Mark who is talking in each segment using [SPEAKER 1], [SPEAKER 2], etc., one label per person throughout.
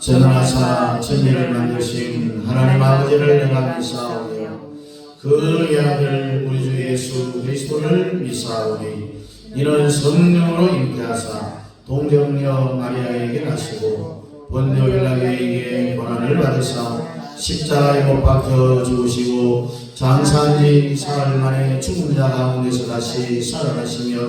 [SPEAKER 1] 전하사 천지를 만드신 하나님 아버지를 내가 믿사오며 그 아들 우리 주 예수 그리스도를 믿사오니 이는 성령으로 잉태하사 동정녀 마리아에게 나시고 본디오 빌라도에게 고난을 받으사 십자가에 못 박혀 죽으시고 장사한 지 사흘 만에 죽은 자 가운데서 다시 살아나시며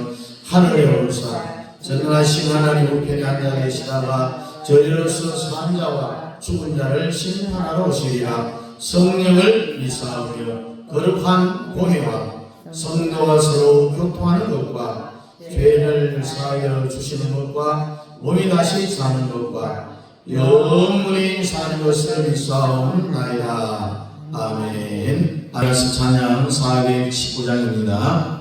[SPEAKER 1] 하늘에 오르사 전능하신 하나님 우편에 앉아 계시다가 저리로서 산 자와 죽은 자를 심판하러 오시리라. 성령을 믿사오며 거룩한 공회와 성도가 서로 교통하는 것과 죄를 사하여 주시는 것과 몸이 다시 사는 것과 영원히 사는 것을 믿사옵나이다. 아멘. 아라스 찬양 419장입니다.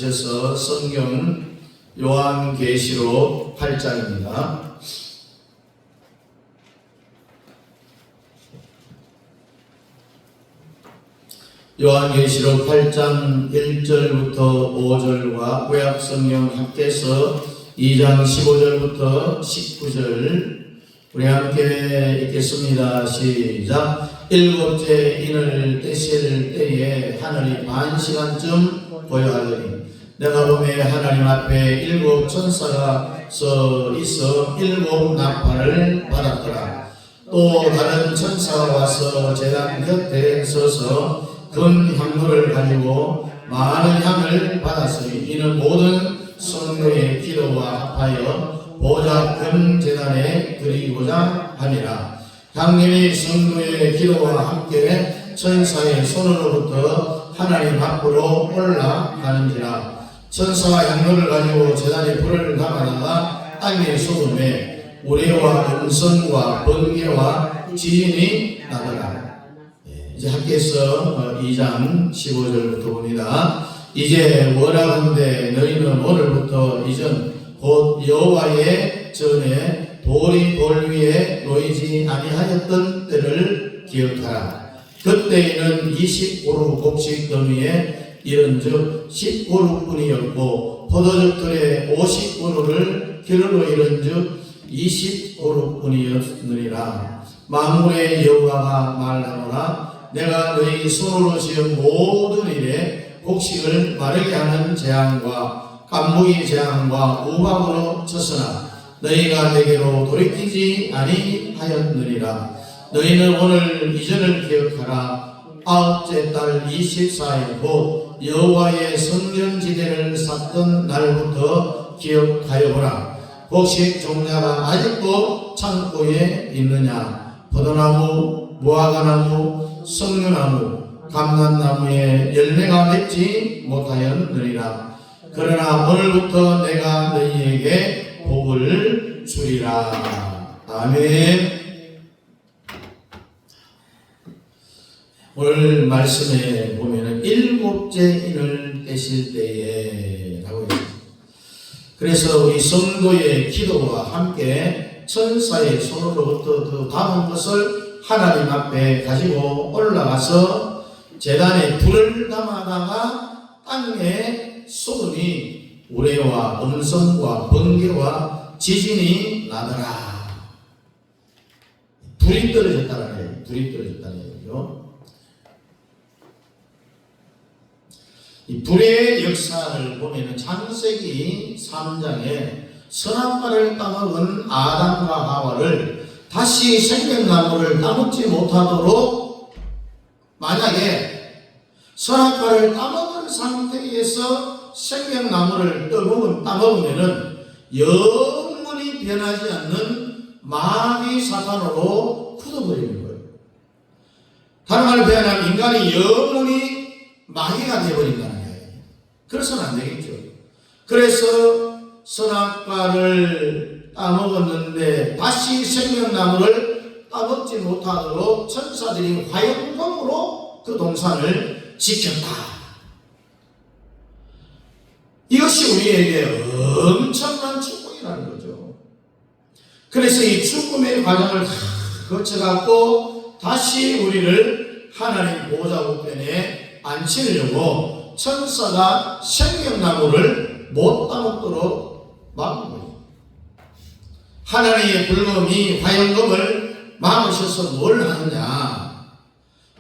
[SPEAKER 1] 앉으셔서 성경 요한계시록 8장입니다. 요한계시록 8장 1절부터 5절과 구약성경 합계서 2장 15절부터 19절 우리 함께 읽겠습니다. 시작. 일곱째 인을 떼실 때에 하늘이 반 시간쯤 고요하더니 내가 보매 하나님 앞에 일곱 천사가 서 있어 일곱 나팔을 받았더라. 또 다른 천사가 와서 제단 곁에 서서 금 향로를 가지고 많은 향을 받았으니 이는 모든 성도의 기도와 합하여 보좌 금 제단에 드리고자 함이라. 향림이 성도의 기도와 함께 천사의 손으로부터 하나님 앞으로 올라가는지라. 천사가 향로를 가지고 제단에 불을 담아다가 땅의 소금에 우레와 음성과 번개와 지진이 나더라. 이제 학개서 2장 15절부터 봅니다. 이제 원하건대 너희는 오늘부터 이전 곧 여호와의 전에 돌이 돌 위에 놓이지 아니하였던 때를 기억하라. 그때에는 20고루 곡식 더미에 이른즉 10고루뿐이었고 포도즙틀에 50고루를 기름으로 이른즉 20고루뿐이었느니라. 만군의 여호와가 말하노라. 내가 너희 손으로 지은 모든 일에 곡식을 마르게 하는 재앙과 깐무기 재앙과 우박으로 쳤으나 너희가 내게로 돌이키지 아니하였느니라. 너희는 오늘 이전을 기억하라. 아홉째 달 24일 곧 여호와의 성전지대를 샀던 날부터 기억하여 보라. 곡식 종자가 아직도 창고에 있느냐? 포도나무, 무화과나무, 석류나무, 감람나무에 열매가 맺지 못하였느니라. 그러나 오늘부터 내가 너희에게 복을 주리라. 아멘. 오늘 말씀에 보면은 일곱째 인을 떼실 때에 라고 있습니다. 그래서 우리 성도의 기도와 함께 천사의 손으로부터 그 담은 것을 하나님 앞에 가지고 올라가서 제단에 불을 담아다가 땅에 쏟으니 우레와 음성과 번개와 지진이 나더라. 불이 떨어졌다는 얘기예요. 불이 떨어졌다는 얘기죠. 이 불의 역사를 보면은 창세기 3장에 선악과를 따먹은 아담과 하와를 다시 생명나무를 따먹지 못하도록, 만약에 선악과를 따먹은 상태에서 생명나무를 따먹으면은 영원히 변하지 않는 마귀 사탄으로 굳어버리는 거예요. 다른 말로 표현하면 인간이 영원히 마귀가 되어버린다는 거예요. 그래서는 안 되겠죠. 그래서 선악과를 따먹었는데 다시 생명나무를 따먹지 못하도록 천사들이 화염검으로 그 동산을 지켰다. 이것이 우리에게 엄청난 축복이라는 거죠. 그래서 이 죽음의 과정을 다 거쳐갖고 다시 우리를 하나님 보호자 우편에 앉히려고 천사가 생명나무를 못 따먹도록 막은 거예요. 하나님의 불금이 화염검을 막으셔서 뭘 하느냐?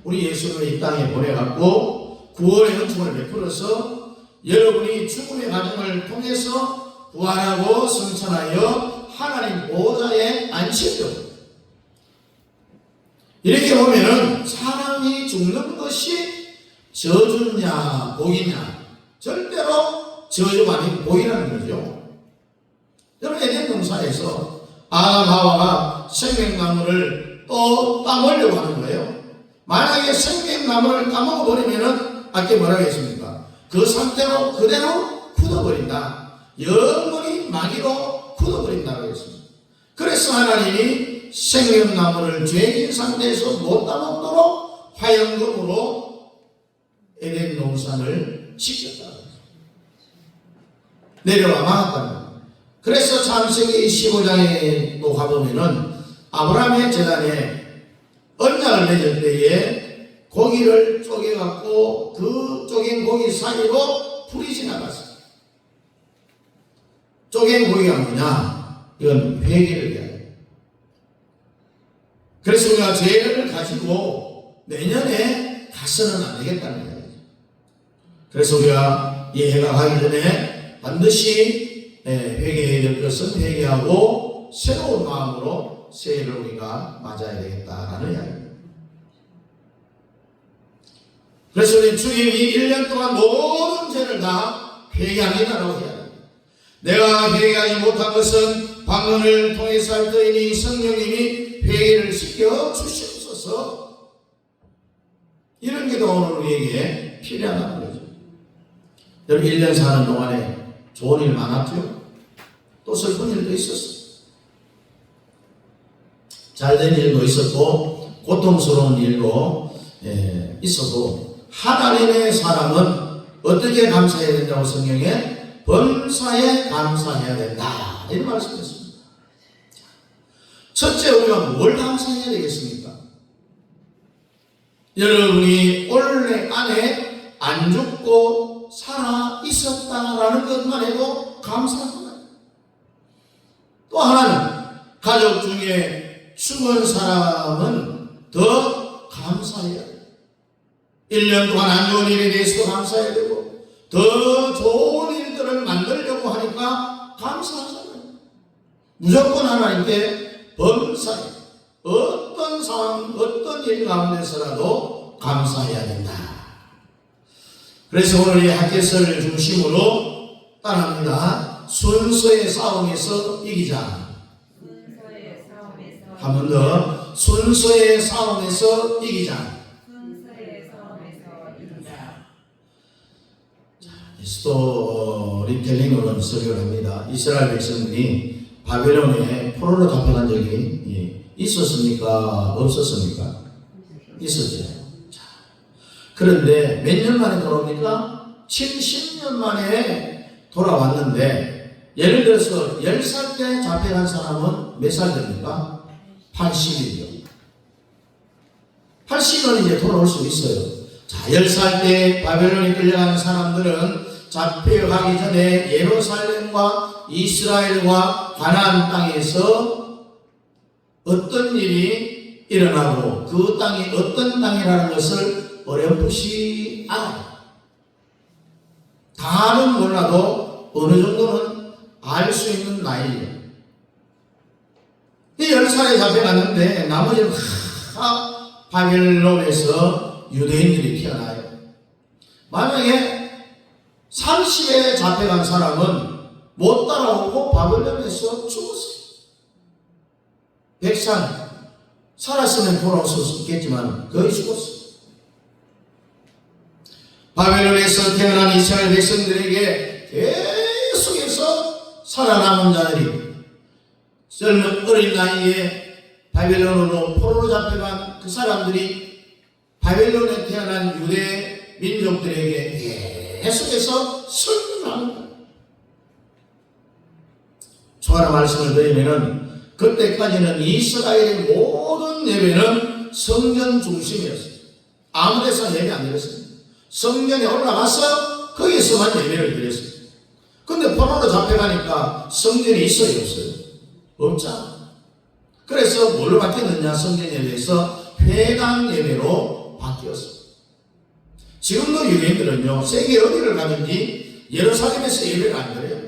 [SPEAKER 1] 우리 예수를 이 땅에 보내갖고 구원의 은총을 베풀어서 여러분이 죽음의 과정을 통해서 부활하고 성천하여 하나님 보호자에 앉히려. 이렇게 보면은 사람이 죽는 것이 저주냐 복이냐? 절대로 저주가 아니고 복이라는 거죠. 여러분 에덴 동산에서 아담 하와가 생명나무를 또 따먹으려고 하는 거예요. 만약에 생명나무를 따먹어버리면은 아까 뭐라고 했습니까? 그 상태로 그대로 굳어버린다. 영원히 마귀로 굳어버린다고 했습니다. 그래서 하나님이 생명나무를 죄진 상태에서 못 따먹도록 화염검으로 에덴 동산을 지켰다. 내려와 막았다. 그래서 창세기 15장에 또 가보면은 아브라함의 제단에 언약을 맺을 때에 고기를 쪼개갖고 그 쪼갠 고기 사이로 불이 지나갔어요. 쪼갠 고기가 뭐냐? 이건 회개를 해야 돼요. 그래서 우리가 죄를 가지고 내년에 가서는 안 되겠다는 거예요. 그래서 우리가 이 해가 가기 전에 반드시 회개해야 될 것은 회개하고 새로운 마음으로 새해를 우리가 맞아야 되겠다라는 이야기입니다. 그래서 우리 주님이 1년 동안 모든 죄를 다 회개하리라고 해야 합니다. 내가 회개하지 못한 것은 방언을 통해서 할 터이니 성령님이 회개를 시켜 주시옵소서. 이런 게 오늘 우리에게 필요하다는 거죠. 여러분 1년 사는 동안에 좋은 일 많았죠? 또 슬픈 일도 있었어요. 잘된 일도 있었고 고통스러운 일도 있어도 하나님의 사람은 어떻게 감사해야 된다고 성경에 범사에 감사해야 된다 이런 말씀했습니다. 첫째 우리가 뭘 감사해야 되겠습니까? 여러분이 올해 안에 안 죽고 살아 있었다라는 것만 해도 감사합니다. 또 하나는 가족 중에 죽은 사람은 더 감사해야 돼요. 1년 동안 안 좋은 일에 대해서도 감사해야 되고 더 좋은 일들을 만들려고 하니까 감사하잖아요. 무조건 하나님께 범사해 어떤 상황 어떤 일 가운데서라도 감사해야 된다. 그래서 오늘 이 학개설을 중심으로 따라합니다. 순서의 싸움에서 이기자. 한 번 더. 순서의 싸움에서 이기자. 스토리텔링으로 설교를 합니다. 이스라엘 백성들이 바벨론에 포로로 잡혀간 적이 있었습니까? 없었습니까? 있었죠. 그런데 몇 년 만에 돌아옵니까? 70년 만에 돌아왔는데 예를 들어서 10살 때 잡혀간 사람은 몇 살 됩니까? 80이죠. 80은 이제 돌아올 수 있어요. 자, 10살 때 바벨론에 끌려가는 사람들은 잡혀가기 전에 예루살렘과 이스라엘과 가나안 땅에서 어떤 일이 일어나고 그 땅이 어떤 땅이라는 것을 어렴풋이 알아요. 다는 몰라도 어느 정도는 알 수 있는 나이예요. 이 10살에 잡혀갔는데 나머지는 다 바벨론에서 유대인들이 태어나요. 만약에 30에 잡혀간 사람은 못 따라오고 바벨론에서 죽었어요. 백산 살았으면 돌아올 수 있겠지만 거의 죽었어요. 바벨론에서 태어난 이스라엘 백성들에게 계속해서 살아남은 자들이 젊은 어린 나이에 바벨론으로 포로로 잡혀간 그 사람들이 바벨론에 태어난 유대 민족들에게 계속해서 설교를 하는 거예요. 하나 말씀을 드리면은 그때까지는 이스라엘의 모든 예배는 성전 중심이었어요. 아무 데서 예배 안 드렸어요. 성전에 올라가서 거기에서만 예배를 드렸어요. 근데 포로로 잡혀가니까 성전이 있어요, 없어요? 없잖아. 그래서 뭘로 바뀌었느냐? 성전 예배에서 회당 예배로 바뀌었어요. 지금도 유대인들은요, 세계 어디를 가든지 예루살렘에서 예배를 안 드려요.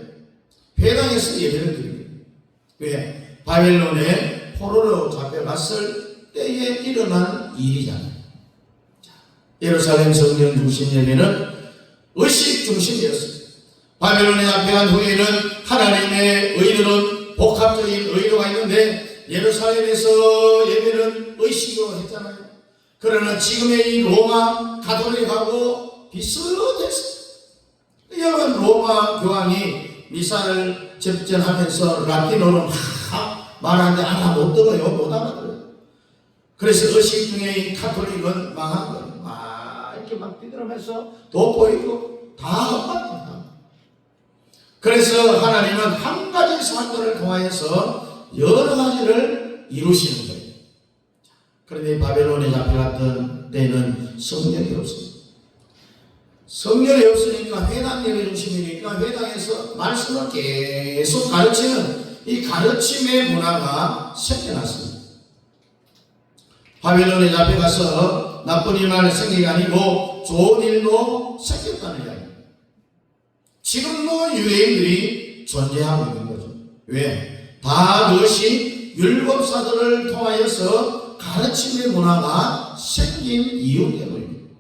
[SPEAKER 1] 회당에서 예배를 드립니다. 왜? 바벨론에 포로로 잡혀갔을 때에 일어난 일이잖아요. 예루살렘 성전 중심 예배는 의식 중심이었어요. 바벨론에 잡혀간 후에는 하나님의 의들은 복합적인 의도가 있는데 예루살렘에서 예배는 의식으로 했잖아요. 그러나 지금의 이 로마 가톨릭하고 비슷했어요. 여러분 로마 교황이 미사를 접전하면서 라틴어로 말하는데 하나 못 들어요. 못 알아들어요. 그래서 의식 중에 이 가톨릭은 망한 거예요. 이렇게 막 뒤돌아면서 돋보이고 다 헛바탕. 그래서 하나님은 한 가지 사건을 통하여서 여러 가지를 이루시는 거예요. 그런데 바벨론에 잡혀갔던 때는 성전이 없어요. 성전이 없으니까 회당 예배 중심이니까 회당에서 말씀을 계속 가르치는 이 가르침의 문화가 생겨났습니다. 바벨론에 잡혀가서 나쁜 일만 생긴 게 아니고 좋은 일도 생겼다는 이야기입니다. 지금도 유대인들이 존재하고 있는 거죠. 왜? 다 그것이 율법사들을 통하여서 가르침의 문화가 생긴 이유 때문입니다.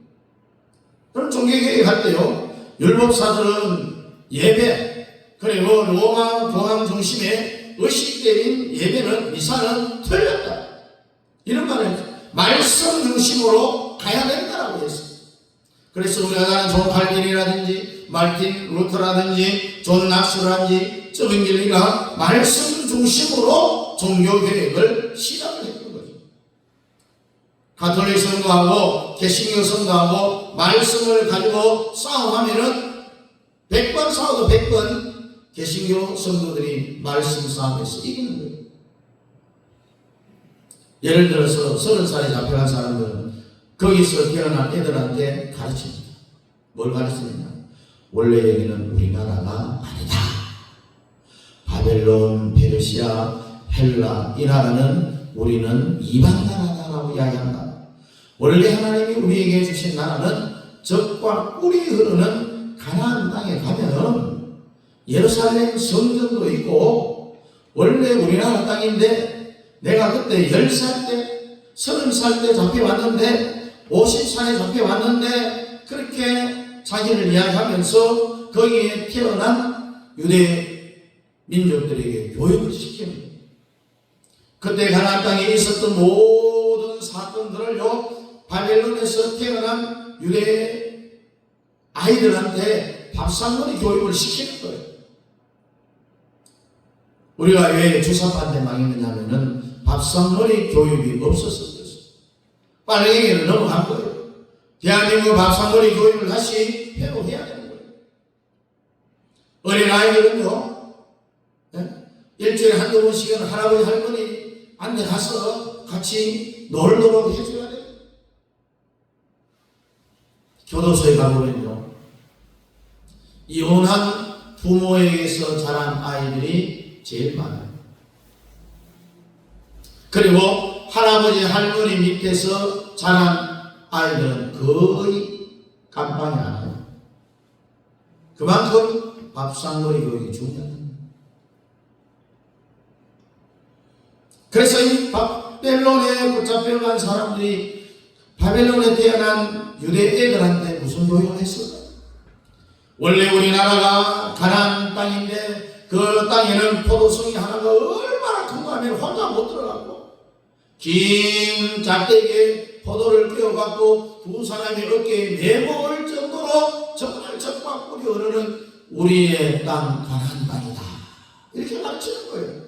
[SPEAKER 1] 그럼 종교개혁 할 때요, 율법사들은 예배, 그리고 로마 교황 중심의 의식적인 예배는 미사는 틀렸다. 이런 말을 말씀 중심으로 가야 된다라고 했어요. 그래서 우리가 아는 존 칼빈이라든지 마르틴 루터라든지 존 낙스라든지 저빙길리가 말씀 중심으로 종교개혁을 시작을 했던 거죠. 가톨릭 성도하고 개신교 성도하고 말씀을 가지고 싸움하면은 100번 싸워도 100번 개신교 성도들이 말씀 싸움에서 이기는 거예요. 예를 들어서 30살에 잡혀간 사람들은 거기서 태어난 애들한테 가르칩니다. 뭘 가르치느냐? 원래 여기는 우리나라가 아니다. 바벨론, 페르시아, 헬라 이 나라는 우리는 이방 나라다라고 이야기한다. 원래 하나님이 우리에게 주신 나라는 젖과 꿀이 흐르는 가나안 땅에 가면 예루살렘 성전도 있고 원래 우리나라 땅인데 내가 그때 10살 때 30살 때 잡혀왔는데 50살에 잡혀왔는데 그렇게 자기를 이야기하면서 거기에 태어난 유대 민족들에게 교육을 시키는 거예요. 그때 가나안 땅에 있었던 모든 사건들을요 바벨론에서 태어난 유대 아이들한테 밥상머리 교육을 시키는 거예요. 우리가 왜 주사파한테 망했느냐면은 밥상머리 교육이 없었어요. 빨갱이를 넘어간 거예요. 대한민국 밥상머리 교육을 다시 회복해야 되는 거예요. 어린아이들은요 일주일에 한두 번씩은 할아버지 할머니한테 가서 같이 놀도록 해줘야 돼요. 교도소에 가보면요 이혼한 부모에게서 자란 아이들이 제일 많아요. 그리고 할아버지 할머니 밑에서 자란 아이들은 거의 깜빵이 안 와요. 그만큼 밥상머리 교육이 중요합니다. 그래서 이 바벨론에 붙잡혀간 사람들이 바벨론에 태어난 유대 애들한테 무슨 교육을 했을까요? 원래 우리나라가 가나안 땅인데 그 땅에는 포도송이 하나가 얼마나 큰가 하면 혼자 못 들어가고 긴 잣대기에 포도를 끼워갖고 두 사람이 어깨에 메먹을 정도로 정말 적과 꿀이 흐르는 우리의 땅 가나안 땅이다 이렇게 가르치는 거예요.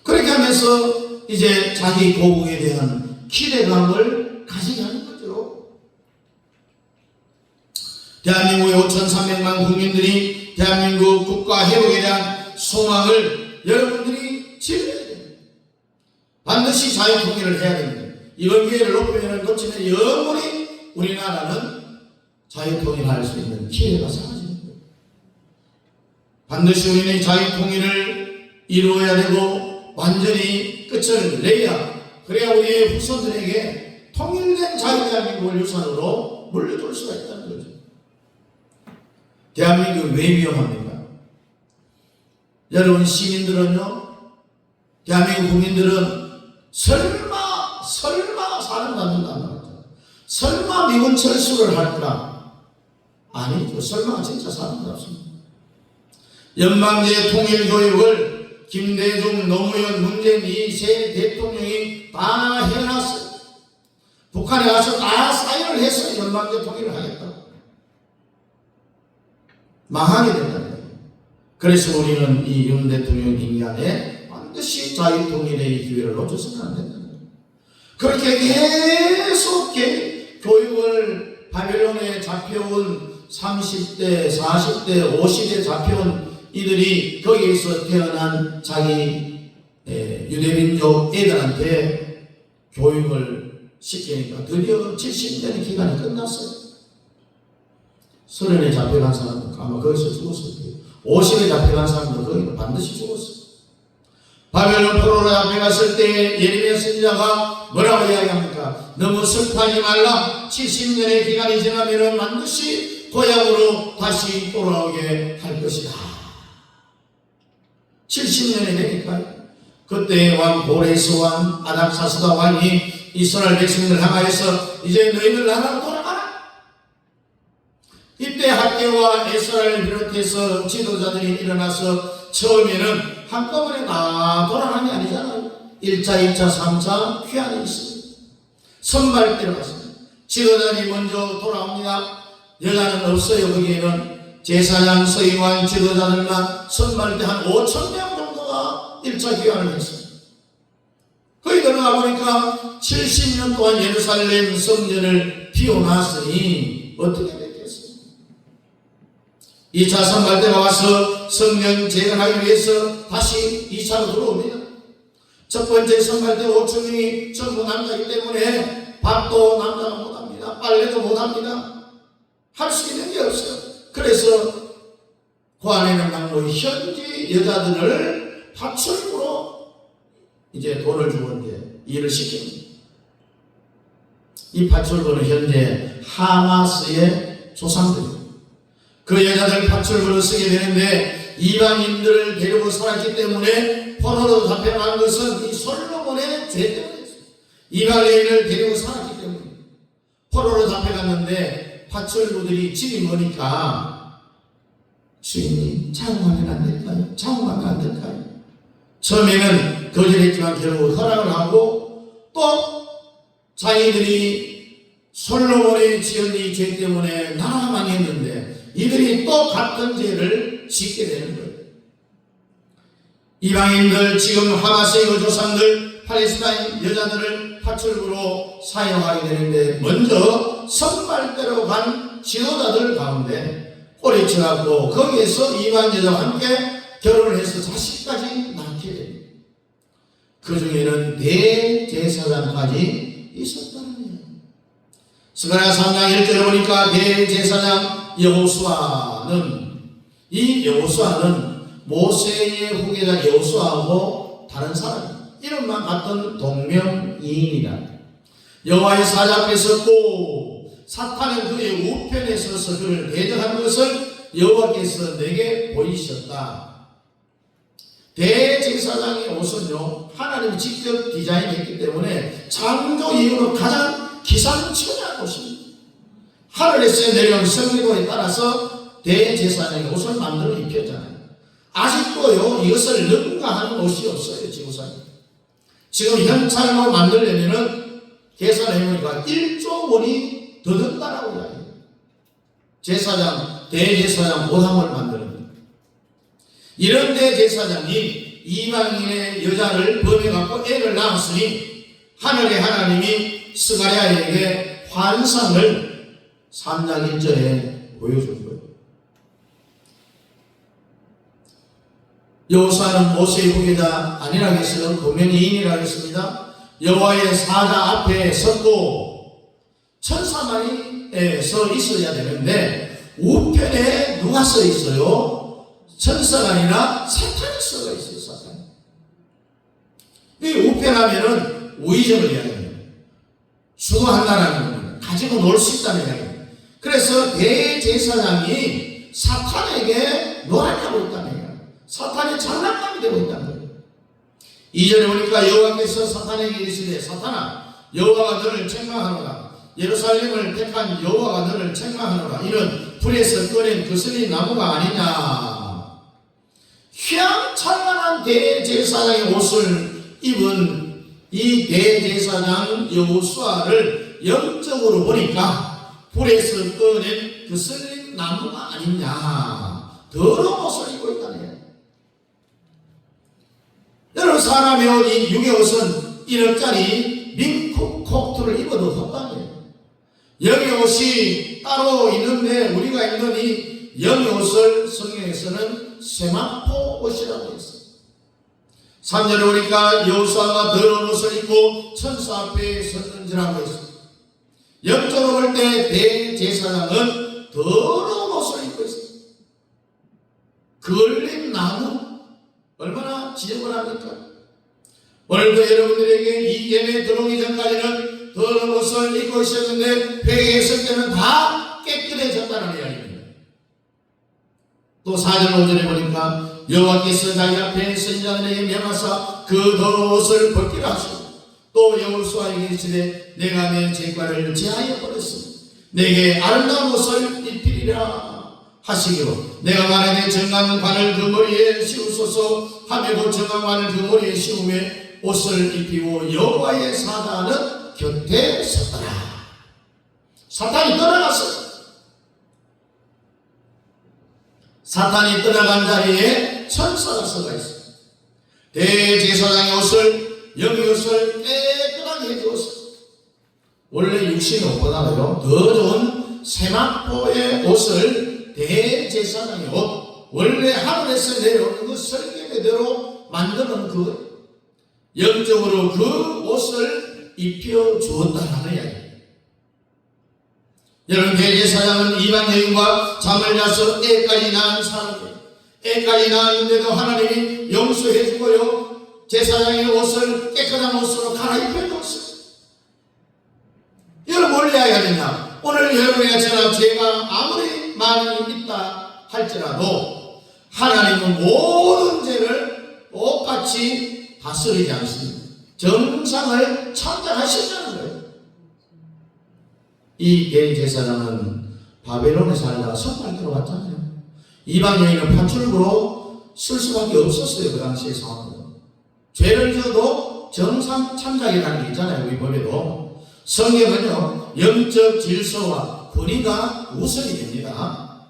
[SPEAKER 1] 그렇게 하면서 이제 자기 고국에 대한 기대감을 가지게 하는 거죠. 대한민국의 5,300만 국민들이 대한민국 국가 회복에 대한 소망을 여러분들이 지어야 됩니다. 반드시 자유통일을 해야 됩니다. 이번 기회를 놓치면 영원히 우리나라는 자유통일할 수 있는 기회가 사라지는 거예요. 반드시 우리는 자유통일을 이루어야 되고 완전히 끝을 내야 그래야 우리의 후손들에게 통일된 자유대한민국을 유산으로 물려줄 수가 있다는 거죠. 대한민국이 왜 위험합니까? 여러분 시민들은요 대한민국 국민들은 설마 사람 남는다는 거죠. 설마 미군 철수를 할까? 아니죠. 설마 진짜 사람 잡습니다. 연방제 통일교육을 김대중, 노무현, 문재인 이 세 대통령이 다 해놨어요. 북한에 가서 다 사인을 해서 연방제 통일을 하겠다고. 망하게 된다는 거예요. 그래서 우리는 이 윤 대통령 임기안에 반드시 자유통일의 기회를 놓쳐서는 안 된다는 거예요. 그렇게 계속 교육을 바벨론에 잡혀온 30대, 40대, 50대 잡혀온 이들이 거기에서 태어난 자기 유대민족 애들한테 교육을 시키니까 드디어 70년의 기간이 끝났어요. 30에 잡혀간 사람도 아마 거기서 죽었을 거예요. 50에 잡혀간 사람도 거기서 반드시 죽었어요. 바벨론 포로로 잡혀갔을 때 예레미야 선지자가 뭐라고 이야기합니까? 너무 슬퍼하지 말라. 70년의 기간이 지나면 반드시 고향으로 다시 돌아오게 할 것이다. 70년이 되니까 그때 왕 고레스 왕 아닥사스다 왕이 이스라엘 백성들 향하여서 이제 너희들 나라로 돌아가라. 이때 학계와 에스라엘을 비롯해서 지도자들이 일어나서 처음에는 한꺼번에 다 돌아가는 게 아니잖아요. 1차, 2차, 3차 귀환이 있습니다. 선발대로 갔습니다. 지도자들이 먼저 돌아옵니다. 여자는 없어요. 거기에는 제사장, 서기관, 지도자들만 선발대 한 5,000명 정도가 1차 귀환을 했습니다. 거기 들어가 보니까 70년 동안 예루살렘 성전을 비워놨으니 어떻게 됐겠어요? 2차 선발대가 와서 성전 재건하기 위해서 다시 2차로 들어옵니다. 첫 번째 선발대 5천명이 전부 남자이기 때문에 밥도 남자가 못합니다. 빨래도 못합니다. 할 수 있는 게 없어요. 그래서 그 안에는 뭐 현지 여자들을 파출부로 이제 돈을 주고 이제 일을 시킵니다. 이 파출부는 현재 하마스의 조상들입니다. 그 여자들 파출부를 쓰게 되는데 이방인들을 데리고 살았기 때문에 포로로 잡혀간 것은 이 솔로몬의 죄 때문이었어요. 이방인을 데리고 살았기 때문에 포로로 잡혀갔는데 파출부들이 집이 머니까 주인님 장가하면 안 될까요? 장가하면 안 될까요? 처음에는 거절했지만 결국 허락을 하고 또 자기들이 솔로몬의 지은 이 죄 때문에 나라만 했는데 이들이 또 같은 죄를 짓게 되는 거예요. 이방인들 지금 하마스의 그 조상들 팔레스타인 여자들을 파출부로 사용하게 되는데 먼저 선발대로 간 지도자들 가운데 꼬리쳐갖고 거기에서 이방 여자와 함께 결혼을 해서 자식까지 낳게 됩니다. 그 중에는 대제사장까지 있었다는 거예요. 스가랴 3장 1절에 보니까 대제사장 여호수아는 이 여호수아는 모세의 후계자 여호수아하고 다른 사람입니다. 이름만 같은 동명이인이다. 여호와의 사자 앞에 섰고 사탄은 그의 우편에 서서 그를 대적하는 것을 여호와께서 내게 보이셨다. 대제사장의 옷은요 하나님이 직접 디자인했기 때문에 창조 이후로 가장 기상천외한 옷입니다. 하늘에서 내려온 성리도에 따라서 대제사장의 옷을 만들어 입혔잖아요. 아직도요 이것을 능가하는 옷이 없어요. 지구상에. 지금 현찰로 만들려면은 계산해보니까 1조 원이 더 든다라고 이야기해요. 제사장, 대제사장 모함을 만드는 이런 대제사장이 이방인의 여자를 범해갖고 애를 낳았으니 하늘의 하나님이 스가랴에게 환상을 3장 1절에 보여준 거예요. 여호수아는 모세의 후계자 아니라겠어요. 동명이인이라고 했습니다. 여호와의 사자 앞에 섰고 천사만이 서 있어야 되는데 우편에 누가 서 있어요? 천사가 아니라 사탄이 서 있어요. 사탄. 이 우편하면은 우의정을 이야기합니다. 수고한다는 겁니다. 가지고 놀 수 있다는 이야기입니다. 그래서 대제사장이 사탄에게 놀아나고 있다는 이야기입니다. 사탄이 장난감이 되고 있다는 거예요. 2절에 보니까 여호와께서 사탄에게 이르시되 사탄아 여호와가 너를 책망하노라. 예루살렘을 택한 여호와가 너를 책망하노라. 이는 불에서 꺼낸 그슬린 나무가 아니냐. 휘황찬란한 대제사장의 옷을 입은 이 대제사장 여호수아를 영적으로 보니까 불에서 꺼낸 그슬린 나무가 아니냐. 더러운 옷을 입고 있다는 거예요. 여러분 사람의 옷, 이 육의 옷은 1억짜리 밍크 코트를 입어도 헛방이에요. 영의 옷이 따로 있는데 우리가 입는 이 영의 옷을 성경에서는 세마포 옷이라고 했어요. 3절에 보니까 여호수아가 더러운 옷을 입고 천사 앞에 섰는지라고 했어요. 영적으로 볼 때 대제사장은 더러운 옷을 입고 있어요. 걸린 나무 얼마나 지저분합니까? 오늘도 여러분들에게 이 예배 들어오기 전까지는 더러운 옷을 입고 있었는데 회개했을 때는 다 깨끗해졌다는 이야기입니다. 또 4절 5절에 보니까 여호와께서 자기 앞에 선지자들에게 명하사 그 더러운 옷을 벗기라 하시고 또 여호수아에게 이르시되 내가 내 죄과를 제하여 버렸으니 내게 아름다운 옷을 입히리라 하시기로 내가 말하되 정한 관을 그 머리에 씌우소서 하며 그 정한 관을 그 머리에 씌우며 옷을 입히고 여호와의 사자는 곁에 섰더라. 사탄이 떠나갔어요. 사탄이 떠나간 자리에 천사가 서가 있어요. 대제사장의 옷을 영육을 깨끗하게 해주었어요. 원래 육신의 옷보다도요 더 좋은 세마포의 옷을 대제사장의 옷, 원래 하늘에서 내려오는 그 설계대로 만드는 그 영적으로 그 옷을 입혀 주었다는 이야기예요. 여러분, 대제사장은 이방 여인과 잠을 자서 애까지 낳은 사람이에요. 애까지 낳았는데도 하나님이 용서해 주고요 제사장의 옷을 깨끗한 옷으로 갈아입혀 줬어요. 이걸 뭘 이야기하느냐, 오늘 여러분과 저나 죄가 아무리 많이 있다 할지라도 하나님은 모든 죄를 똑같이 다스리지 않습니다. 정상을 창작하신다는 거예요. 이 대제사장은 바벨론에 살다가 성곽으로 왔잖아요. 이방 여인은 파출부로 쓸 수밖에 없었어요. 그 당시의 상황은. 죄를 지어도 정상 참작이라는 게 있잖아요. 우리 법에도. 성경은요 영적 질서와 권위가 우선이 됩니다.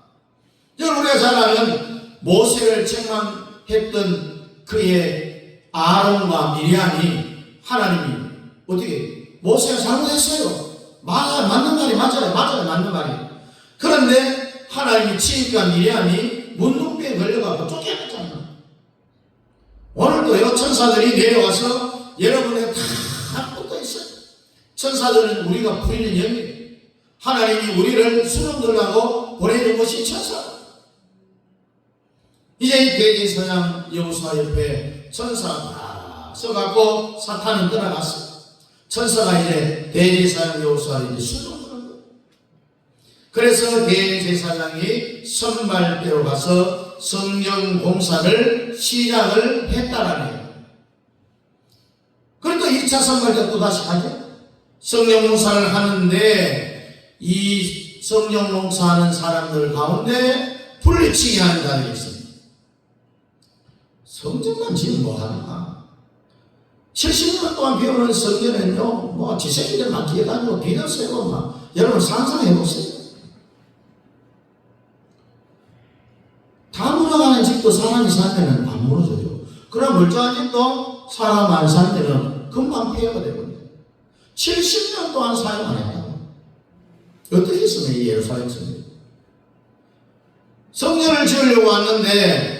[SPEAKER 1] 여러분, 우리가 잘 아는 모세를 책망했던 그의 아론과 미리암이 하나님이 어떻게 모세가 잘못했어요. 맞는 말이 맞아요. 맞는 말이. 그런데 하나님이 치니까 미리암이 문둥병에 걸려가고 쫓겨났잖아요. 오늘도요 천사들이 내려와서 여러분의 다 붙어 있어요. 천사들은 우리가 부리는 영이에요. 하나님이 우리를 수령들하고 보내준 것이 천사. 이제 이 대제사장 여호수아 옆에 천사가 서갖고 사탄은 떠나갔어요. 천사가 이제 대제사장 여호수아를 이제 수령하는 거예요. 그래서 대제사장이 선발대로 가서 성령 공사를 시작을 했다라는 거예요. 그러니까 2차 선발대 또 다시 가죠. 성령 공사를 하는데 이 성령 공사하는 사람들 가운데 분리치게 하는 자들이 있습니다. 성전만 지금 뭐하나? 70년 동안 배우는 성전은요, 뭐 지새끼들 막 기어다니고 비도 세고 막 여러분 상상해보세요. 다 무너가는 집도 사람이 살면은 안 무너져요. 그럼 멀쩡한 집도 사람 안 살 때는 금방 폐허가 되거든요. 70년 동안 사용 안 했다고. 어떻게 했으면 이 예루살렘 성전? 성전을 지으려고 왔는데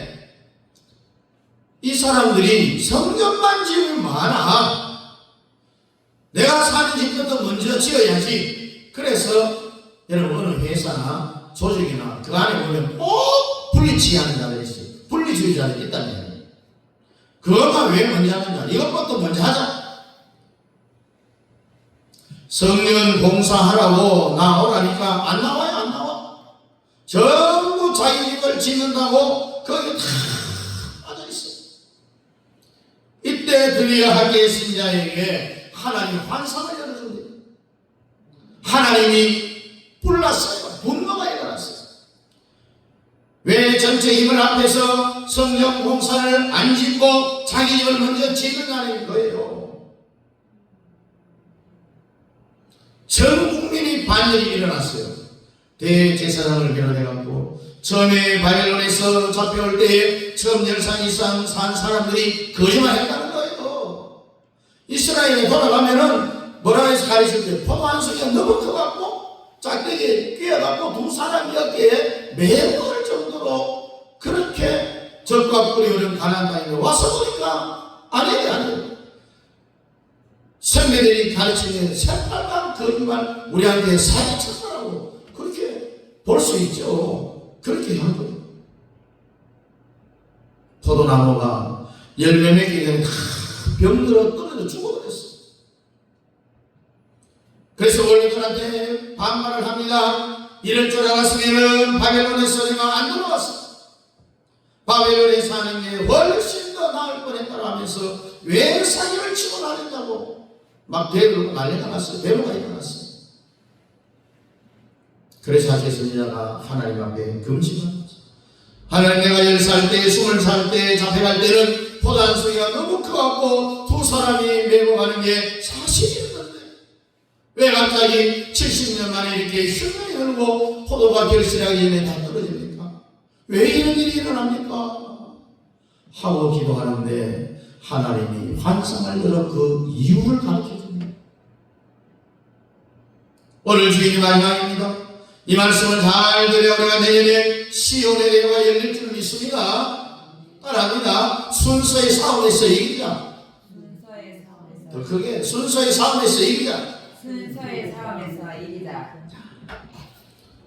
[SPEAKER 1] 이 사람들이 성전만 지으면 많아. 내가 사는 집부터 먼저 지어야지. 그래서 여러분 어느 회사나 조직이나 그 안에 보면 꼭 분리치기 하는 자들이 있어요. 분리주의자들이 있다는 얘기예요. 그것만 왜 먼저 하느냐. 이것부터 먼저 하자. 성령 공사하라고 나오라니까 안 나와요. 안 나와. 전부 자기 집을 짓는다고 거기 다 빠져있어요. 이때 드디어 학계의 신자에게 하나님이 환상을 열어줍니다. 하나님이 불났어요. 분노가 일어났어요. 왜 전체 힘을 앞에서 성령 공사를 안 짓고 자기 집을 먼저 짓느냐는 거예요. 전 국민이 반열이 일어났어요. 대제사장을 비롯해갖고 처음에 바벨론에서 잡혀올 때에 처음 10살 이상 산 사람들이 거짓말했다는 거예요. 이스라엘에 돌아가면은 뭐라 해서 가르칠 때 포도 한 송이가 너무 커갖고 짝대기에 끼어갖고 두 사람이 어깨에 매몰 정도로 그렇게 적과 꿀이 흐른 가나안 땅에 와서 보니까 아니에요. 선배들이 가르치는 새빨간 거짓말 우리한테 사기쳤다라고 그렇게 볼 수 있죠. 그렇게 한 거예요. 포도나무가 열매 맺기 전에 다 병들어 떨어져 죽어버렸어요. 그래서 원리들한테 반말을 합니다. 이럴 줄 알았으면 바벨론에서 내가 안 들어왔어. 바벨론에 사는 게 훨씬 더 나을 뻔했다고 하면서 왜 사기를 치고 나랬냐고 막 대들고 난리가 났어요. 대로가 일어났어요. 그래서 학계 선지자가 하나님 앞에 금식을 하죠. 하나님, 내가 10살 때 20살 때 잡혀갈 때는 포도 한 송이가 너무 커갖고 두 사람이 메고 가는 게 사실이었는데 왜 갑자기 70년 만에 이렇게 흉년이 흐르고 포도가 결실하기 전에 다 떨어집니까? 왜 이런 일이 일어납니까? 하고 기도하는데 하나님이 환상을 열어 그 이유를 가르쳐 줍니다. 오늘 주일이 마지막입니다. 이 말씀을 잘 들여 우리가 내년에 시온의 대회가 열릴 줄 믿습니다. 따라합니다. 순서의 싸움에서 이기자. 더 크게 순서의 싸움에서 이기자.
[SPEAKER 2] 순서의 싸움에서 이기자.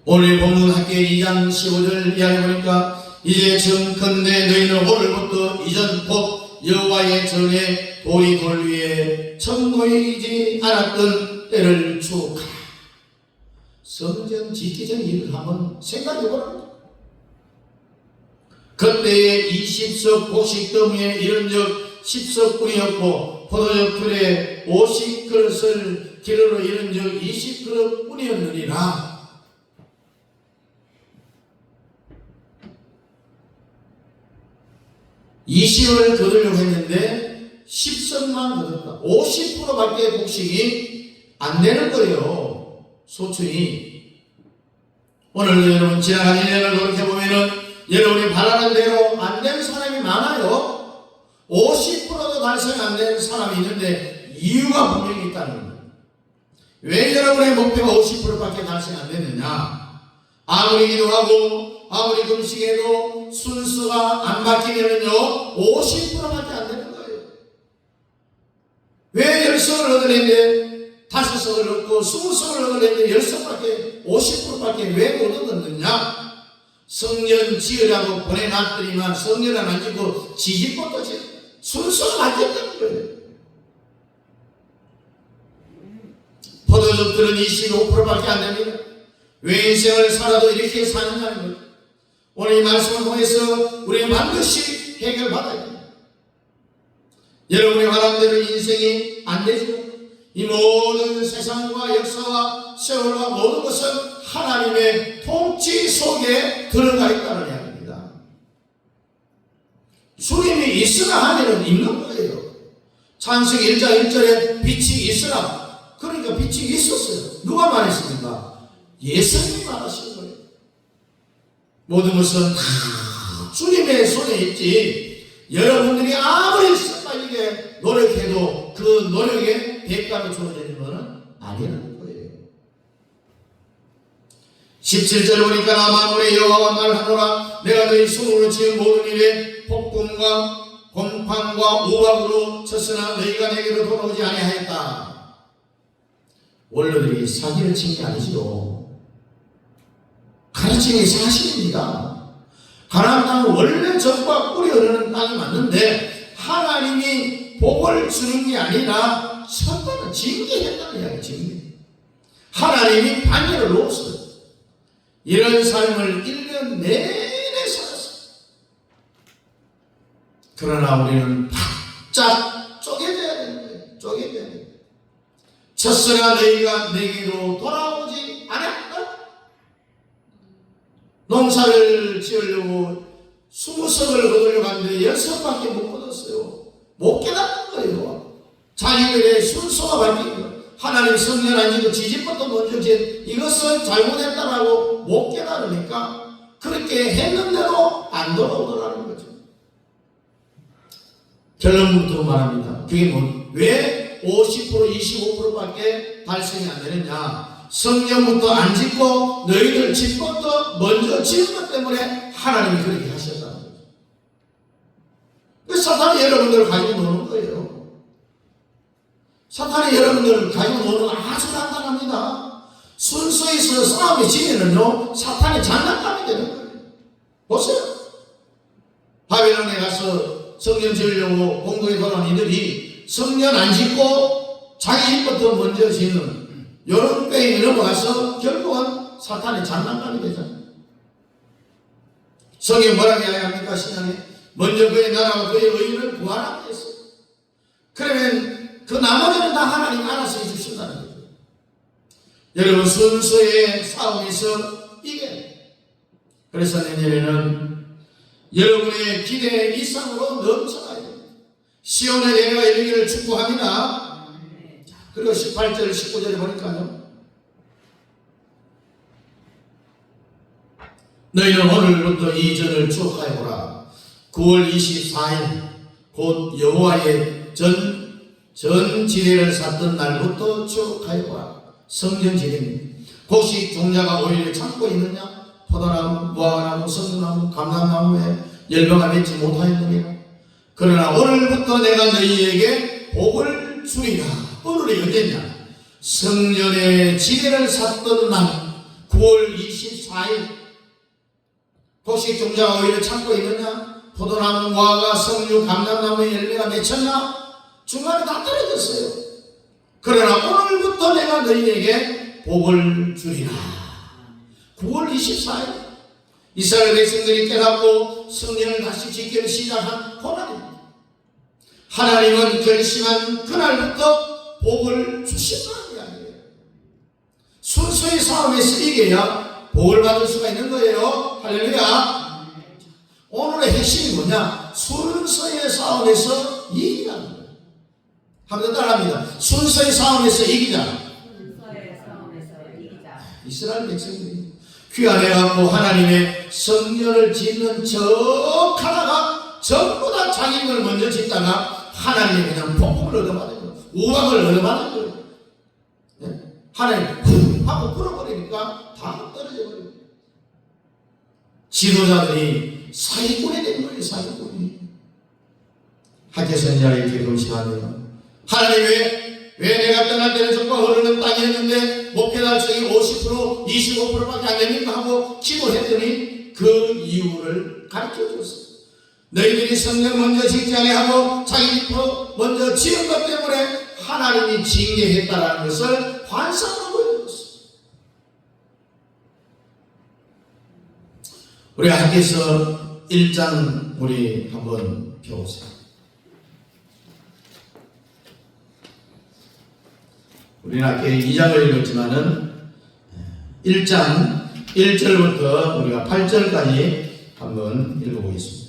[SPEAKER 1] 오늘 본문 학계 2장 15절 이하에 보니까 이제 정컨대 너희는 오늘부터 이전 곧 여호와의 전에 돌이 돌 위에 천거이지 않았던 때를 추억하라. 성전 짓기 전 일을 한번 생각해보라. 그때에 20석 곡식 더미에 이른 적 10석 뿐이었고 포도즙 틀에 50그릇을 기르러 이른 적 20그릇 뿐이었느니라. 20을 거두려고 했는데 10석만 거뒀다. 50%밖에 곡식이 안 되는 거예요. 소출이. 오늘도 여러분 지나간 1년을 돌이켜보면은 여러분이 바라는 대로 안 된 사람이 많아요. 50%도 달성 안 된 사람이 있는데 이유가 분명히 있다는 거예요. 왜 여러분의 목표가 50%밖에 달성 안 됐느냐? 아무리 기도하고 아무리 금식해도 순서가 안 바뀌면은요 50%밖에 안 되는 거예요. 왜 10석을 얻어냈는데 5석을 얻고 20석을 얻어냈는데 10석밖에 50%밖에 왜 못 얻었느냐? 성전 지으라고 보내놨더니만 성전은 안 짓고 지집부터 짓고 순서가 맞췄다는 거예요. 포도즙들은 25%밖에 안 됩니다. 왜 인생을 살아도 이렇게 사는다는 거예요. 오늘 이 말씀을 통해서 우리는 반드시 해결받아야 됩니다. 여러분이 말한 대로 인생이 안 되죠. 이 모든 세상과 역사와 세월과 모든 것은 하나님의 통치 속에 들어가 있다는 이야기입니다. 주님이 있으라 하면은 있는 거예요. 창세기 1장 1절에 빛이 있으라. 그러니까 빛이 있었어요. 누가 말했습니까? 예수님이 말하신 거예요. 모든 것은 다 주님의 손에 있지 여러분들이 아무리 쎄빠지게 노력해도 그 노력에 대가로 주어지는 것은 아니라는 거예요. 17절 보니까 나 만군의 여호와가 말하노라 내가 너희 손으로 지은 모든 일에 폭군과 곰팡과 우박으로 쳤으나 너희가 내게로 돌아오지 아니하였다. 원로들이 사기를 친 게 아니지요. 가르침이 사실입니다. 가나안 땅은 원래 젖과 꿀이 흐르는 땅이 맞는데 하나님이 복을 주는 게 아니라 선단을 징계했다는 이야기. 징계. 하나님이 반열을 놓았어요. 이런 삶을 1년 내내 살았어요. 그러나 우리는 바짝 쪼개져야 되는 거예요. 쪼개져야 돼요. 쳤으나 너희가 내게로 돌아오지 않았다. 농사를 지으려고 20석을 거두려고 하는데 10석밖에 못 거뒀어요. 못 깨닫는 거예요. 자기들의 순서가 바뀐 거예요. 하나님 성전 안 지고 지집부터 먼저 지은 이것은 잘못했다라고 못 깨달으니까 그렇게 했는데도 안 돌아오더라는 거죠. 결론부터 말합니다. 그게 왜 50% 25%밖에 달성이 안 되느냐? 성전부터 안 짓고 너희들 집부터 먼저 지은 것 때문에 하나님이 그렇게 하셨다는 거죠. 그래서 사탄이 여러분들을 가지고 노는 거예요. 사탄이 여러분들을 가지고 노는 건 아주 간단합니다. 순서에서 싸움이 지면은요 사탄이 장난감이 되는 거예요. 보세요. 바벨론에 가서 성전 지으려고 공동에 돌아온 이들이 성전 안 짓고 자기 집부터 먼저 짓는 이런 뺑이 넘어가서 결국은 사탄의 장난감이 되잖아요. 성경 뭐라고 이야기합니까? 신앙에 먼저 그의 나라와 그의 의를 구하라고 했어요. 그러면 그 나머지는 다 하나님 알아서 해주신다는 거죠. 여러분 순서의 싸움에서 이게 그래서 내년에는 여러분의 기대 이상으로 넘쳐가야 됩니다. 시온의 대회가 열리기를 축복합니다. 그리고 18절 19절에 보니까요 너희는 오늘부터 이 전을 추억하여보라. 9월 24일 곧 여호와의 전 지례를 샀던 날부터 쭉 하여라. 성전 지례입니다. 혹시 종자가 오히려 참고 있느냐? 포도나무, 무화과나무, 성나무, 감람나무에 열매가 맺지 못하였느냐? 그러나 오늘부터 내가 너희에게 복을 주리라. 오늘이 언제냐? 성전의 지례를 샀던 날 9월 24일. 혹시 종자가 오히려 참고 있느냐? 포도나무, 무화과, 석류, 감람나무의 열매가 맺혔나? 중간에 다 떨어졌어요. 그러나 오늘부터 내가 너희에게 복을 주리라. 9월 24일 이스라엘 백성들이 깨닫고 성전을 다시 짓기를 시작한 고난입니다. 하나님은 결심한 그날부터 복을 주신다는 이야기예요. 순수의 싸움에서 이겨야 복을 받을 수가 있는 거예요. 할렐루야. 오늘의 핵심이 뭐냐? 순수의 싸움에서 이기자는 거예요. 한번 따라합니다. 순수의 싸움에서 이기자.
[SPEAKER 2] 순서의 싸움에서 이기자.
[SPEAKER 1] 이스라엘 백성들이 귀환해갖고 하나님의 성전을 짓는 척 하다가 전부 다 자기 걸 먼저 짓다가 하나님이 그냥 폭풍을 얻어맞은 거예요. 우박을 얻어맞은 거예요. 네? 하나님 훅 하고 풀어버리니까 다 떨어져 버려요. 지도자들이 사기꾼이 된 거예요. 사기꾼이. 학교선지자가 이렇게 금식하네요. 하나님 왜 내가 떠날 때는 정말 흐르는 땅이었는데 목표 달성이 50% 25%밖에 안 됩니까 하고 기도했더니 그 이유를 가르쳐 줬어요. 너희들이 성전 먼저 짓지 아니하고 자기 집으로 먼저 지은 것 때문에 하나님이 징계했다라는 것을 환상으로 보여줬어요. 우리 함께서 1장 우리 한번 펴보세요. 우리는 아까 2장을 읽었지만은 1장 1절부터 우리가 8절까지 한번 읽어보겠습니다.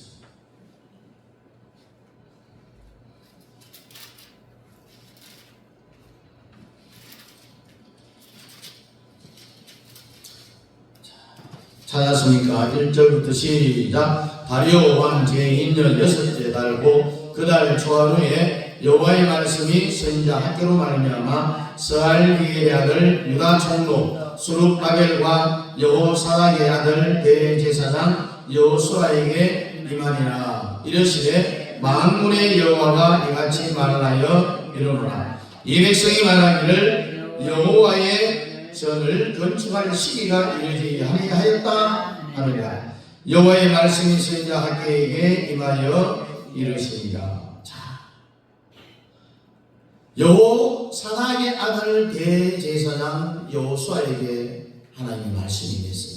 [SPEAKER 1] 찾았습니까? 1절부터 시작. 다리오 왕 제2년 6째 달고 그 달 초하루에 여호와의 말씀이 선지자 학개로 말미암아 스알디엘의 아들 유다 총독 수룹바벨과 여호사닥의 아들 대제사장 여호수아에게 임하니라. 이르시되 만군의 여호와가 이같이 말하여 이르노라. 이 백성이 말하기를 여호와의 전을 건축할 시기가 이르지 아니하였다 하느니라. 여호와의 말씀이 선지자 학개에게 임하여 이르시니라. 여호사닥의 아들 대제사장 여호수아에게 하나님의 말씀이 됐어요.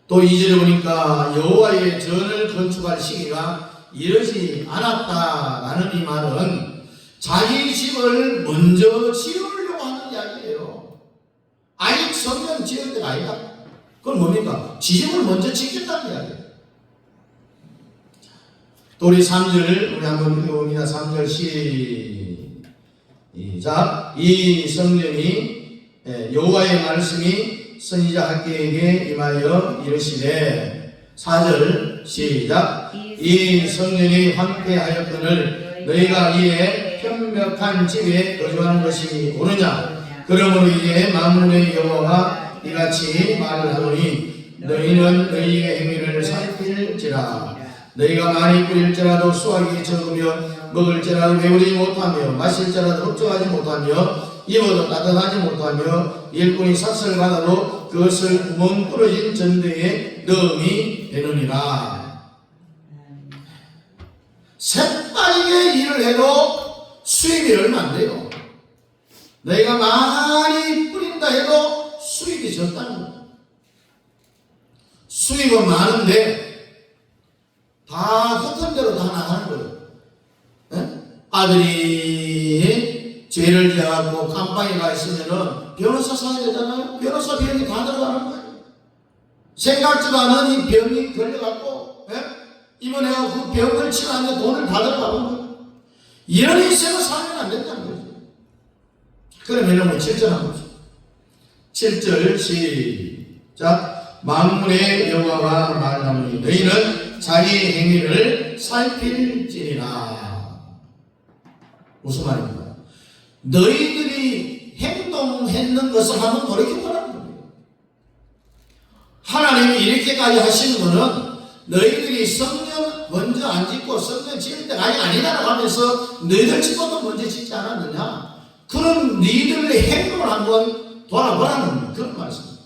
[SPEAKER 1] 또 2절에 보니까 여호와의 전을 건축할 시기가 이르지 않았다라는 이 말은 자기 집을 먼저 지으려고 하는 이야기예요. 아직 성전 지을 때가 아니다. 그건 뭡니까? 지집을 먼저 짓겠다는 이야기예요. 또 우리 3절 우리 한번 읽어봅니다. 3절 시작. 이 성전이 여호와의 말씀이 선지자 학개에게 임하여 이르시되 4절 시작. 이 성전이 황폐하였거늘 너희가 이에 편벽한 집에 거주하는 것이 옳으냐? 그러므로 이제 만군의 여호와가 이같이 말을 하노니 너희는 너희의 행위를 살필지라. 너희가 많이 뿌릴지라도 수확이 적으며 먹을지라도 배우지 못하며 마실지라도 걱정하지 못하며 입어도 따뜻하지 못하며 일꾼이 삭슬 받아도 그것을 구멍 뚫어진 전대에 넣음이 되느니라. 새빠르게 일을 해도 수입이 얼마 안 돼요. 너희가 많이 뿌린다 해도 수입이 적다는 거예요. 수입은 많은데 다 헛된 대로 다 나가는 거예요. 아들이 죄를 지어갖고 깜빵에 가 있으면은 변호사 사야 되잖아요. 변호사 비용이 다 들어가는 거예요. 생각지도 않은 이 병이 걸려갖고 입원해서 그 병을 치료하는데 돈을 다 들어가는 거예요. 이런 인생을 살면 안 된다는 거죠. 그러면 7절 한 거죠. 7절 시작. 만군의 여호와가 말하노니 너희는 자기 행위를 살필지니라. 무슨 말입니까? 너희들이 행동했는 것을 한번 돌이켜보라는 거예요. 하나님이 이렇게까지 하시는 것은 너희들이 성령 먼저 안 짓고 성령 지을 때가 아니다라고 하면서 너희들 짓고도 먼저 짓지 않았느냐? 그런 너희들의 행동을 한번 돌아보라는 그런 말씀입니다.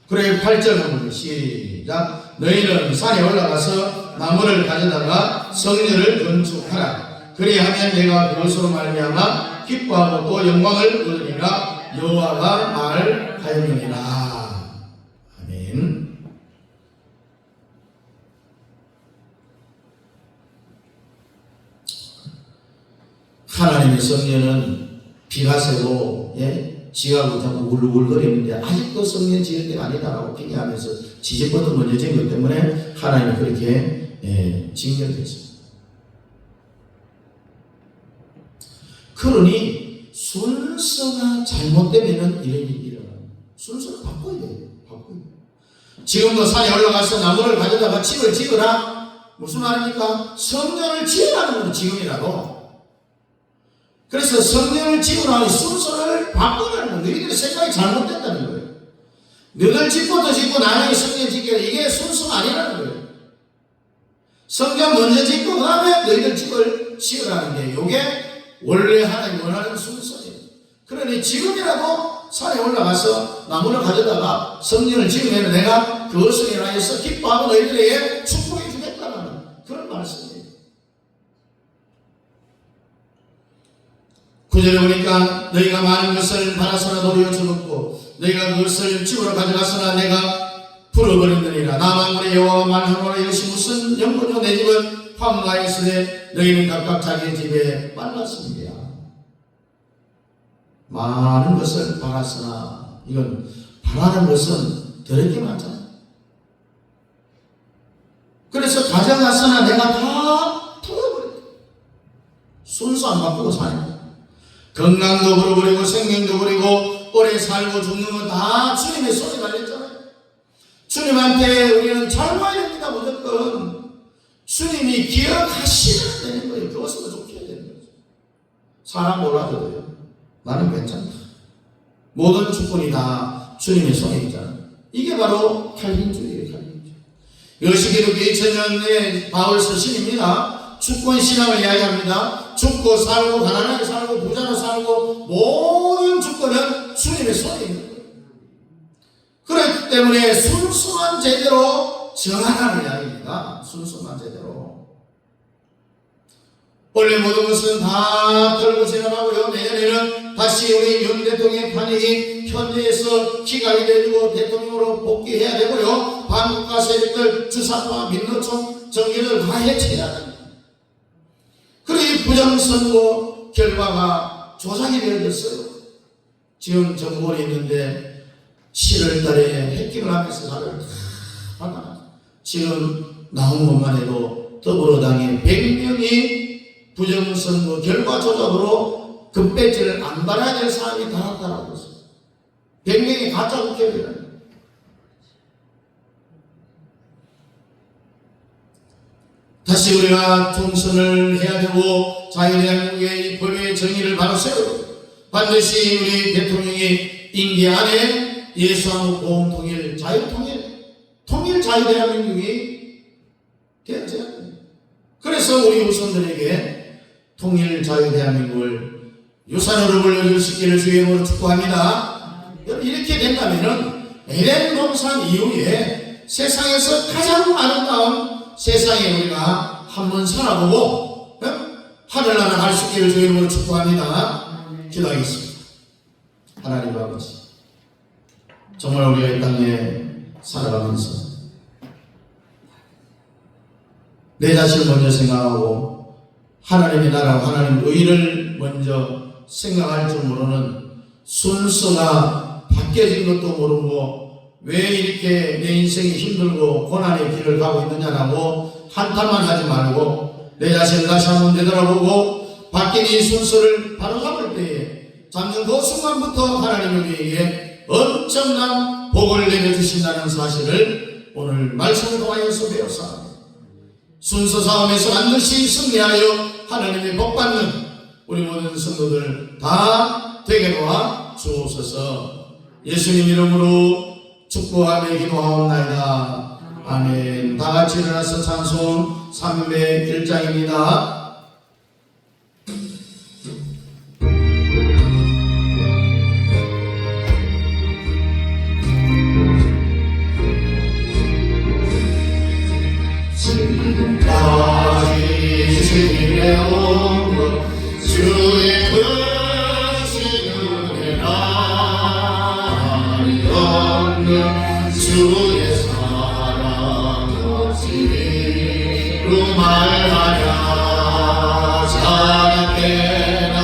[SPEAKER 1] 그래 8절 한번 시작. 너희는 산에 올라가서 나무를 가져다가 성전을 건축하라. 그리하면 내가 그것으로 말미암아 기뻐하고 또 영광을 얻으리라. 여호와가 말하였느니라. 아멘. 하나님의 성전은 비가 새고 지하고 자꾸 울울거리는데 아직도 성전 지을 때가 아니다라고 핑계하면서 지지부터 먼저 지은 것 때문에 하나님이 그렇게 징계했습니다. 그러니 순서가 잘못되면 이런 일이 일어납니다. 순서를 바꿔야 돼요. 지금도 산에 올라가서 나무를 가져다가 집을 지으라. 무슨 말입니까? 성전을 지으라는 건 지금이라도. 그래서 성전을 지으라는 순서를 바꾸라는 거예요. 너희들의 생각이 잘못됐다는 거예요. 너희들 짓고도 짓고 나중에 성전 짓게 이게 순서가 아니라는 거예요. 성전 먼저 짓고 그 다음에 너희들 집을 지으라는 게 이게 원래 하나님 원하는 순서예요. 그러니 지금이라도 산에 올라가서 나무를 가져다가 성전을 지으면 내가 그것을 인하여서 기뻐하고 너희들에게 축복해 주겠다는 그런 말씀이에요. 9절에 보니까 너희가 많은 것을 받았으나 도리어 적었고 너희가 그것을 집으로 가져갔으나 내가 풀어버렸느니라. 나만군의 여호와가 말하노라. 이것이 무슨 영혼이요 내 집은 황무하여 있으되 너희는 각각 자기 집에 말랐습니다. 많은 것을 받았으나 이건 바라는 것은 더럽게 많잖아요. 그래서 가져갔으나 내가 다 풀어버렸다. 순서 안 바꾸고 사는 건강도 버려버리고 생명도 버리고 오래 살고 죽는 건 다 주님의 손에 달렸잖아요. 주님한테 우리는 잘 봐야 됩니다. 무조건 주님이 기억하시면 되는 거예요. 그것으로 좋게 해야 되는 거죠. 사람 몰라도요. 나는 괜찮다. 모든 주권이 다 주님의 손에 있잖아요. 이게 바로 칼빈주의예요. 칼빈주의. 이것이 기독교 2000년의 바울 서신입니다. 주권 신앙을 이야기합니다. 죽고 살고 가난하게 살고 부자로 살고 모든 주권은 주님의 손에 있는 거예요. 그렇기 때문에 순수만 제대로 정하라는 이야기입니다. 순수만 제대로. 원래 모든 것은 다 털고 지나가고요. 내년에는 다시 우리 윤 대통령의 판이 현재에서 기각이 되고 대통령으로 복귀해야 되고요. 반국가 세력들 주사파 민노총 정계를 다 해체해야 됩니다. 그리고 부정선거 결과가 조작이 되어졌어요. 지금 정권이 있는데 7월 달에 해킹을 하면서 다들 다 받아놨어요. 지금 나온 것만 해도 더불어당에 100명이 부정선거 결과 조작으로 금배지를 안 받아야 될 사람이 다 나타나고 있어요. 100명이 가짜 국회의원이라는 거예요. 다시 우리가 총선을 해야 되고 자유대한민국의 법의 정의를 바로 세우고 반드시 우리 대통령이 임기 안에 예수하고 보험 통일, 통일 자유대한민국이 되어져야 됩니다. 그래서 우리 후손들에게 통일 자유대한민국을 유산으로 물려줄 수 있기를 주의 이름으로 축복합니다. 이렇게 된다면은 에덴 동산 이후에 세상에서 가장 아름다운 세상에 우리가 한번 살아보고 하늘나라 갈 수 있기를 주의 이름으로 축복합니다. 기도하겠습니다. 하나님 아버지, 정말 우리가 이 땅에 살아가면서 내 자신을 먼저 생각하고 하나님의 나라와 하나님의 의를 먼저 생각할 줄 모르는 순서가 바뀌어진 것도 모르고 왜 이렇게 내 인생이 힘들고 고난의 길을 가고 있느냐라고 한탄만 하지 말고 내 자신을 다시 한번 되돌아보고 바뀐 이 순서를 바로 잡을 때에 잡는 그 순간부터 하나님이 우리에게 엄청난 복을 내려주신다는 사실을 오늘 말씀을 통하여서 배웠사옵니다. 순서 싸움에서 반드시 승리하여 하나님의 복받는 우리 모든 성도들 다 되게 도와 주옵소서. 예수님 이름으로 축복하며 기도하옵나이다. 아멘. 다 같이 일어나서 찬송 301장입니다. 지금까지 지내온 것 주의 크신 은혜가 없는 주의 사랑 어찌로 말하랴. 자랑해라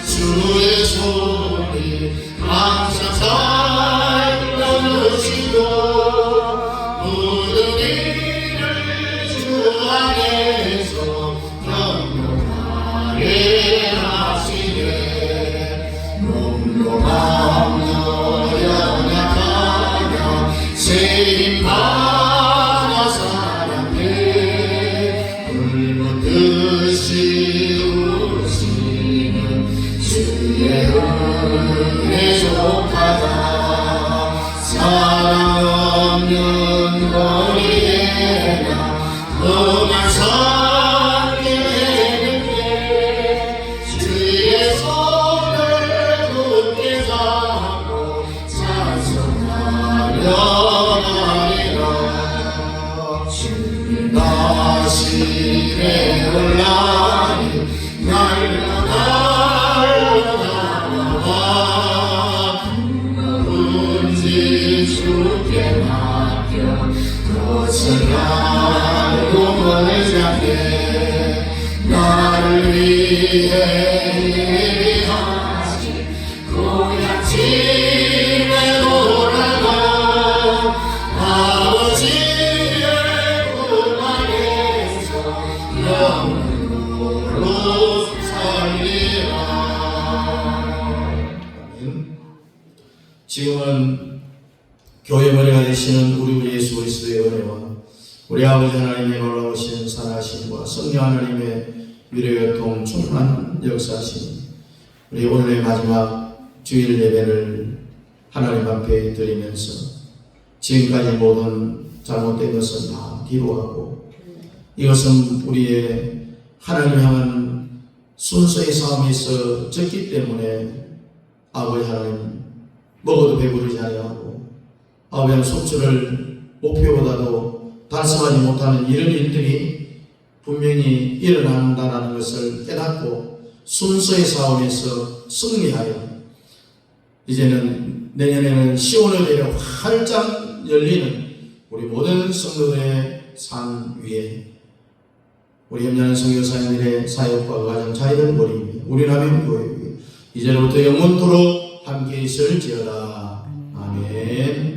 [SPEAKER 1] 주의 소리 항상 잘 들으시고 모든 일을 주 안에서 경건하게 하시네. 몸도 마음도 연약하며 세임받아 사랑해. 불붙듯이 우시는 주의 은혜 족하다. 사랑 없는 거리에나 너만 살게 되는데 주의 손을 굳게 잡고 찬송하려 하리라. 주님 다시에 올라니 날려나와 누군지 주께 맡겨 것을 알고 멀자게 나를 위해 예비하신 고향 집에 돌아가 아버지의 품 안에서 영원으로 살리라. 지금은 교회 머리가 되시는 우리 예수 그리스도의 은혜와 우리 아버지 하나님의 놀라우신 살아심과 성령 하나님의 위로교통 충만한 역사심, 우리 오늘의 마지막 주일 예배를 하나님 앞에 드리면서 지금까지 모든 잘못된 것은 다 뒤로하고 이것은 우리의 하나님 향한 순서의 싸움에서 졌기 때문에 아버지 하나님 먹어도 배부르지 아니하고 아버지 속주를 목표보다도 달성하지 못하는 이런 일들이 분명히 일어난다는 것을 깨닫고 순서의 싸움에서 승리하여 이제는 내년에는 시온의 대로 활짝 열리는 우리 모든 성도들의 삶 위에 우리 협력하는 선교사님들의 사역과 가정 자유를 버리며 우리 남의 교회 위에 이제부터 영원토록 함께 있을지어다. 아멘.